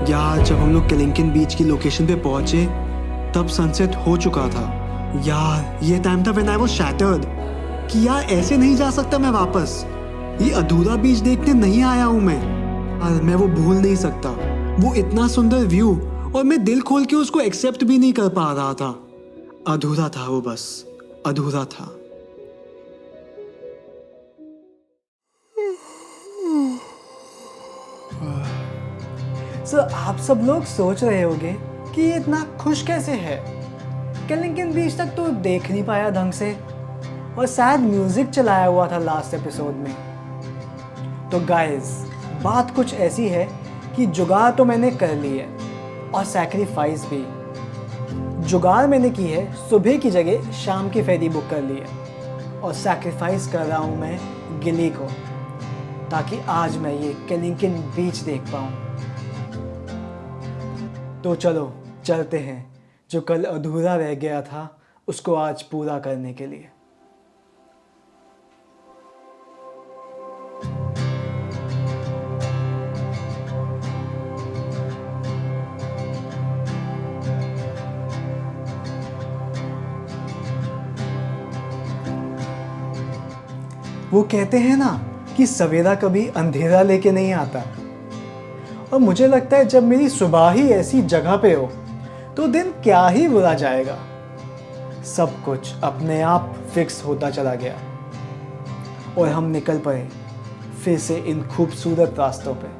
यार जब हम लोग केलिंगटन बीच की लोकेशन पे पहुंचे तब सनसेट हो चुका था। यार ये टाइम था व्हेन आई वाज शैटर्ड कि यार ऐसे नहीं जा सकता मैं वापस। ये अधूरा बीच देखने नहीं आया हूँ मैं, और मैं वो भूल नहीं सकता। वो इतना सुंदर व्यू और मैं दिल खोल के उसको एक्सेप्ट भी नहीं कर पा रहा था। अधूरा था वो, बस अधूरा था। आप सब लोग सोच रहे होंगे कि ये इतना खुश कैसे है। केलिंगटन बीच तक तो देख नहीं पाया ढंग से, और शायद म्यूजिक चलाया हुआ था लास्ट एपिसोड में। तो गाइस, बात कुछ ऐसी है कि जुगाड़ तो मैंने कर ली है और सैक्रिफाइस भी। जुगाड़ मैंने की है, सुबह की जगह शाम की फेरी बुक कर ली है, और सैक्रिफाइस कर रहा हूँ मैं गिली को, ताकि आज मैं ये केलिंगटन बीच देख पाऊँ। तो चलो चलते हैं, जो कल अधूरा रह गया था उसको आज पूरा करने के लिए। वो कहते हैं ना कि सवेरा कभी अंधेरा लेके नहीं आता, और मुझे लगता है जब मेरी सुबह ही ऐसी जगह पे हो तो दिन क्या ही बुरा जाएगा। सब कुछ अपने आप फिक्स होता चला गया और हम निकल पड़े फिर से इन खूबसूरत रास्तों पे।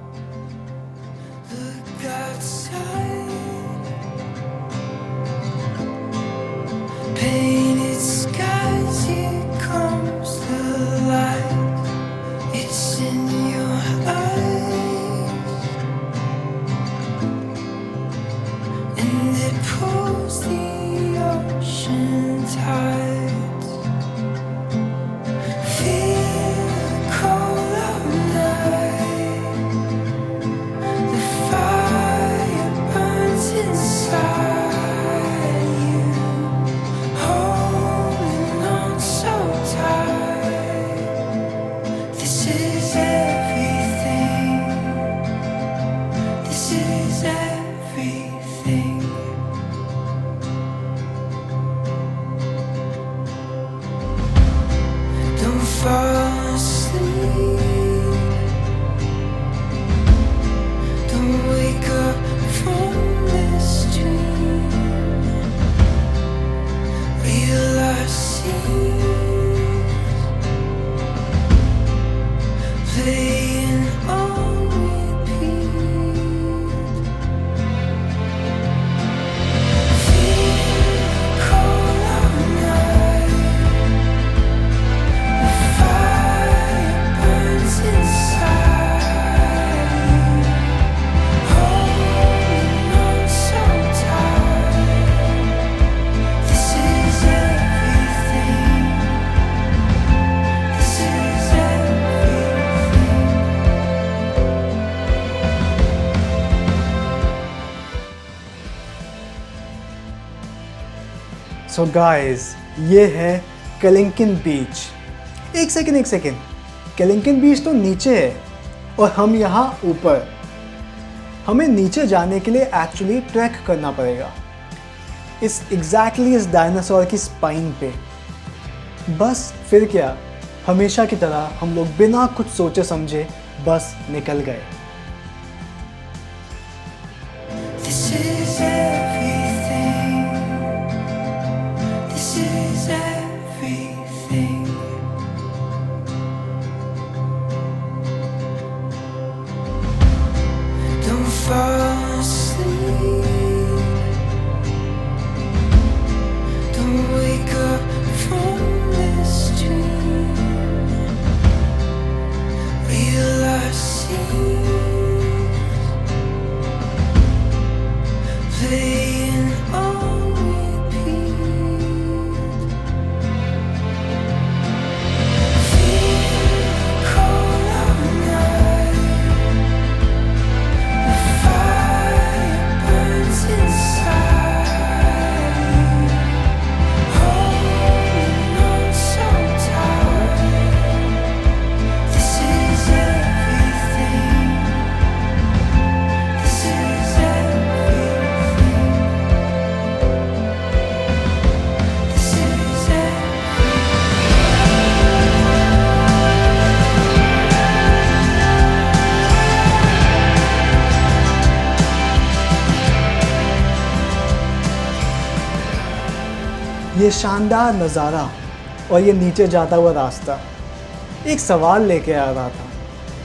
सो गाइस, ये है केलिंगटन बीच। एक सेकेंड, केलिंगटन बीच तो नीचे है और हम यहाँ ऊपर। हमें नीचे जाने के लिए एक्चुअली ट्रैक करना पड़ेगा इस डायनासोर की स्पाइन पे। बस फिर क्या, हमेशा की तरह हम लोग बिना कुछ सोचे समझे बस निकल गए। Fire ये शानदार नज़ारा और ये नीचे जाता हुआ रास्ता एक सवाल लेके आ रहा था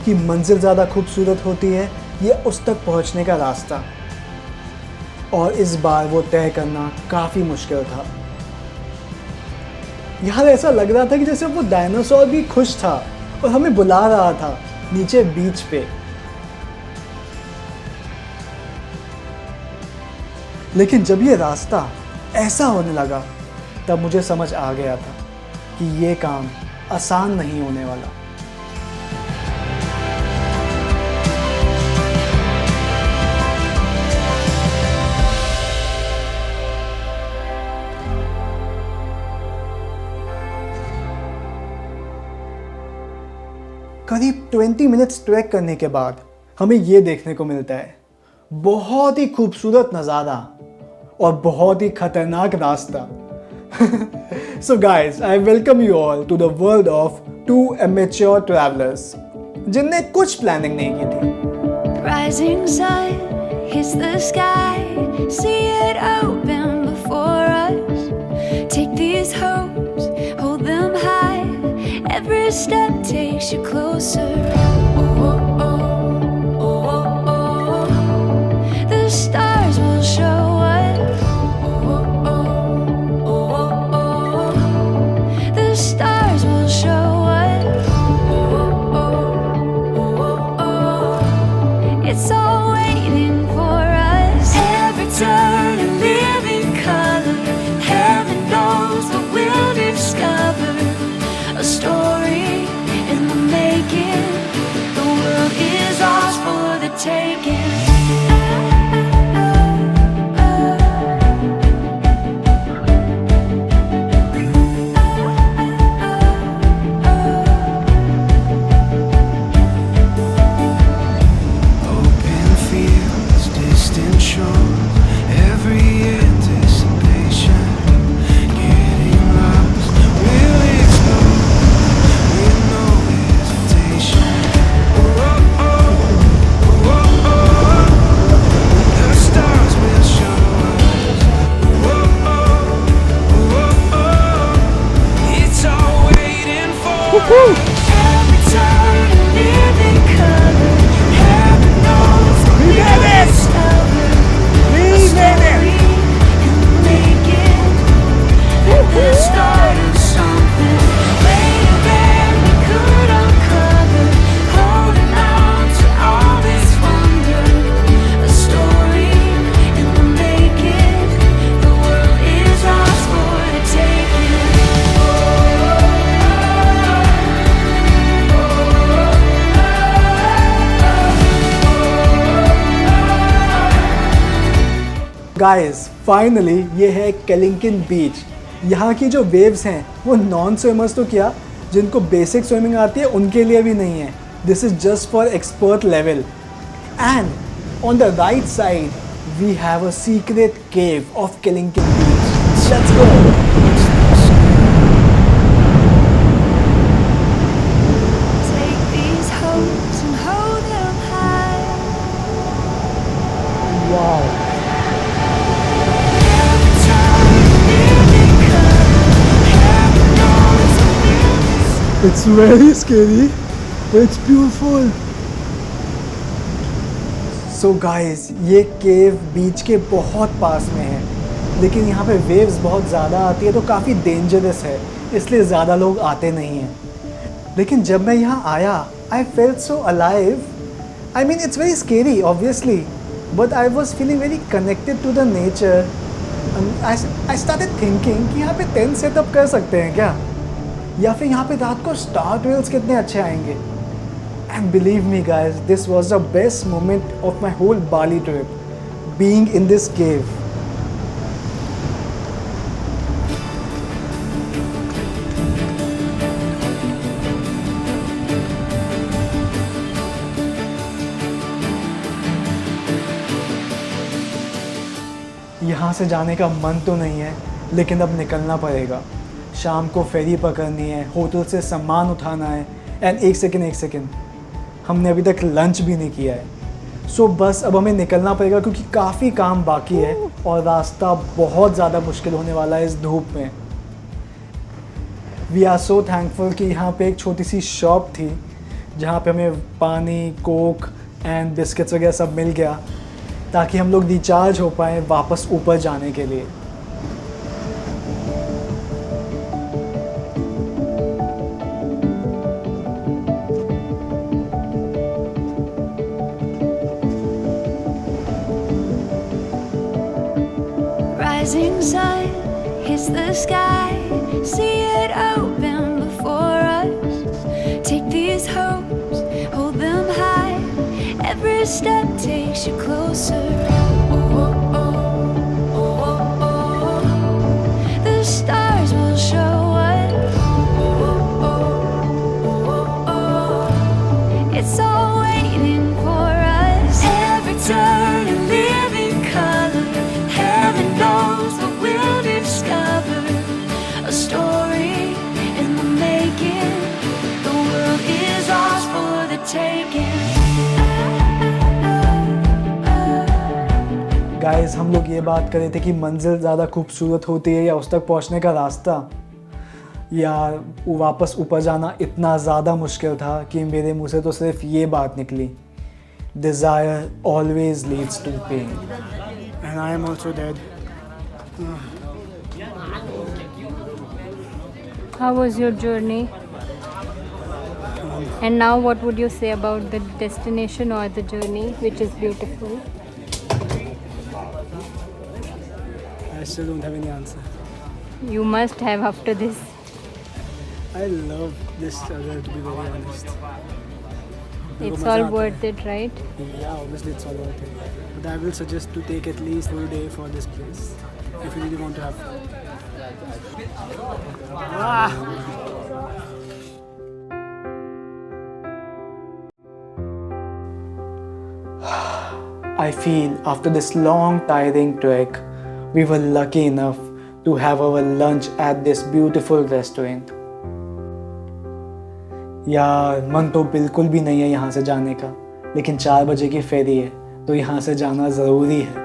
कि मंजिल ज़्यादा खूबसूरत होती है या उस तक पहुंचने का रास्ता, और इस बार वो तय करना काफ़ी मुश्किल था। यार ऐसा लग रहा था कि जैसे वो डायनासोर भी खुश था और हमें बुला रहा था नीचे बीच पे। लेकिन जब ये रास्ता ऐसा होने लगा तब मुझे समझ आ गया था कि ये काम आसान नहीं होने वाला। करीब 20 मिनट्स ट्रैक करने के बाद हमें ये देखने को मिलता है, बहुत ही खूबसूरत नज़ारा और बहुत ही खतरनाक रास्ता। So guys, I welcome you all to the world of two amateur travelers जिनने कुछ प्लानिंग नहीं की थी। Rising sun hits the sky, see it open before us. Take these hopes, hold them high. Every step takes you closer. Oh, oh, oh, oh, oh, oh. The stars will show us. Oh, oh, oh, oh, oh, oh. The stars will show us. Oh, oh, oh, oh, oh. It's all waiting for us. Every turn a living color. Heaven knows what we'll discover. A story in the making. The world is ours for the taking. Open fields, distant shores, every anticipation. Getting lost, we'll explore with no hesitation. Oh, oh, oh, oh, oh. The stars will show us. Oh, oh, oh, oh. It's all waiting for us. Every turn a living color. Heaven knows what we'll discover. A story in the making. At the start of something. Later than we could uncover. Holding on to all this wonder. A story in the making. The world is ours for the taking. Guys finally ये है केलिंकिन बीच। यहाँ की जो waves हैं वो non swimmers तो क्या, जिनको बेसिक स्विमिंग आती है उनके लिए भी नहीं है। This is just for expert level. And on the right side we have a secret cave of Kelingking beach. Let's go. Take these hopes and hold them high. Wow, Every time a living color. Heaven knows what we'll discover. It's very scary, it's beautiful. So guys, ये केव बीच के बहुत पास में है, लेकिन यहाँ पे waves बहुत ज़्यादा आती है तो काफ़ी डेंजरस है, इसलिए ज़्यादा लोग आते नहीं हैं। लेकिन जब मैं यहाँ आया I felt so alive. I mean it's very scary obviously, but I was feeling very connected to the nature. आई स्टार्टेड थिंकिंग कि यहाँ पे टेंट सेटअप कर सकते हैं क्या, या फिर यहाँ पे रात को स्टार ट्रेल्स कितने अच्छे आएंगे। And believe me guys, this was the best moment of my whole Bali trip, being in this cave. यहाँ से जाने का मन तो नहीं है, लेकिन अब निकलना पड़ेगा। शाम को फेरी पकड़नी है, होटल से सामान उठाना है। एंड एक सेकेंड, हमने अभी तक लंच भी नहीं किया है। सो बस अब हमें निकलना पड़ेगा क्योंकि काफ़ी काम बाकी है और रास्ता बहुत ज़्यादा मुश्किल होने वाला है इस धूप में। वी आर सो थैंकफुल कि यहाँ पे एक छोटी सी शॉप थी जहाँ पे हमें पानी, कोक एंड बिस्किट्स वगैरह सब मिल गया ताकि हम लोग रिचार्ज हो पाए वापस ऊपर जाने के लिए। Rising sun hits the sky, see it open before us. Take these hopes, hold them high. Every step takes you closer. Oh, oh, oh, oh, oh, oh. The stars will show us. Oh, oh, oh, oh, oh. It's all waiting for us. Every turn a living color. Heaven knows that we'll discover a story in the making. The world is ours for the taking. Guys, हम लोग ये बात कर रहे थे कि मंजिल ज़्यादा खूबसूरत होती है या उस तक पहुंचने का रास्ता, या वापस ऊपर जाना इतना ज़्यादा मुश्किल था कि मेरे मुंह से तो सिर्फ ये बात निकली, desire always leads to pain. And I am also dead. How was your journey? And now what would you say about the destination or the journey, which is beautiful? I still don't have any answer. You must have after this. I love this struggle, to be very honest. It's all worth it, right? Yeah, obviously it's all worth it. But I will suggest to take at least full day for this place if you really want to have fun. I feel after this long tiring trek, we were lucky enough to have our lunch at this beautiful restaurant. यार, मन तो बिल्कुल भी नहीं है यहाँ से जाने का, लेकिन 4 बजे की फेरी है तो यहाँ से जाना ज़रूरी है।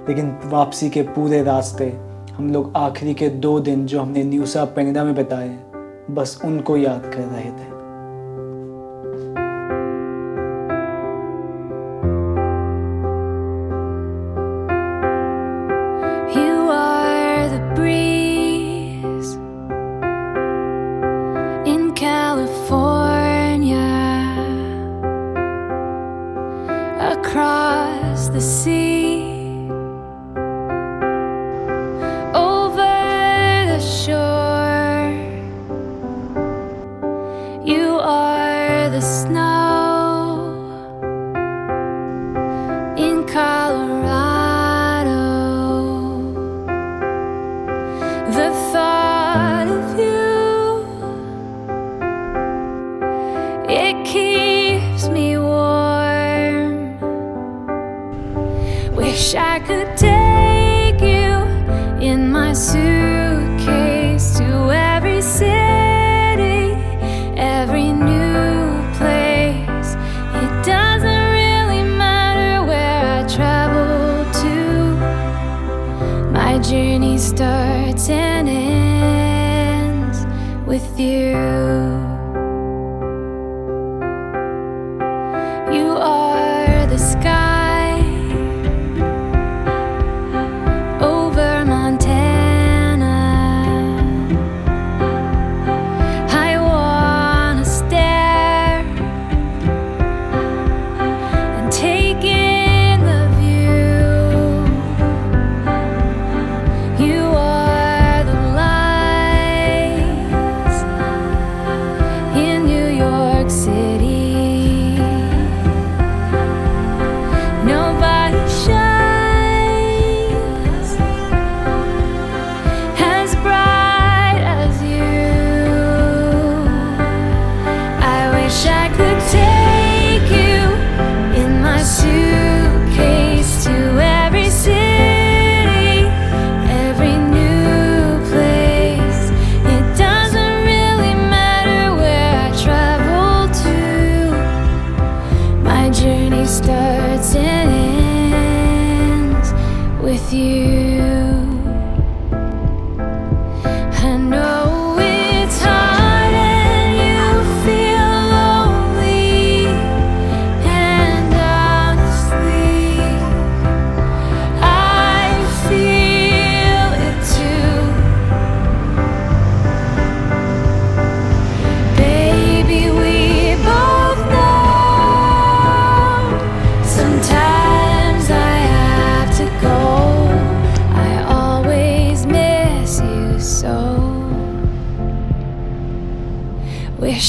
लेकिन वापसी के पूरे रास्ते हम लोग आखिरी के 2 दिन जो हमने न्यूसा पेनिडा में बिताए, बस उनको याद कर रहे थे। You are the breeze in California, across the sea, over the shore. You are the snow in Colorado. The thought of you, it keeps me warm. Wish I could take you in my suitcase to every city, every new place. It doesn't really matter where I travel to. My journey starts and ends with you. You are the sky over Montana. I wanna stare and take in the view. You are the lights in New York City. Nobody shines as bright as you. I wish I could take you in my suitcase to every city, every new place. It doesn't really matter where I travel to. My journey starts and ends with you. I know it's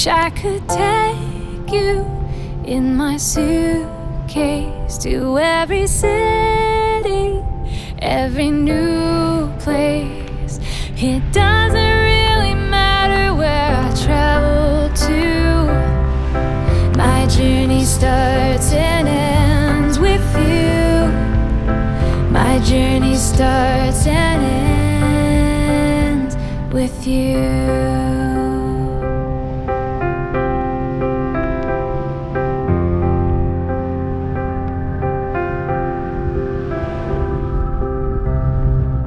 Wish I could take you in my suitcase to every city, every new place. It doesn't really matter where I travel to. My journey starts and ends with you. My journey starts and ends with you.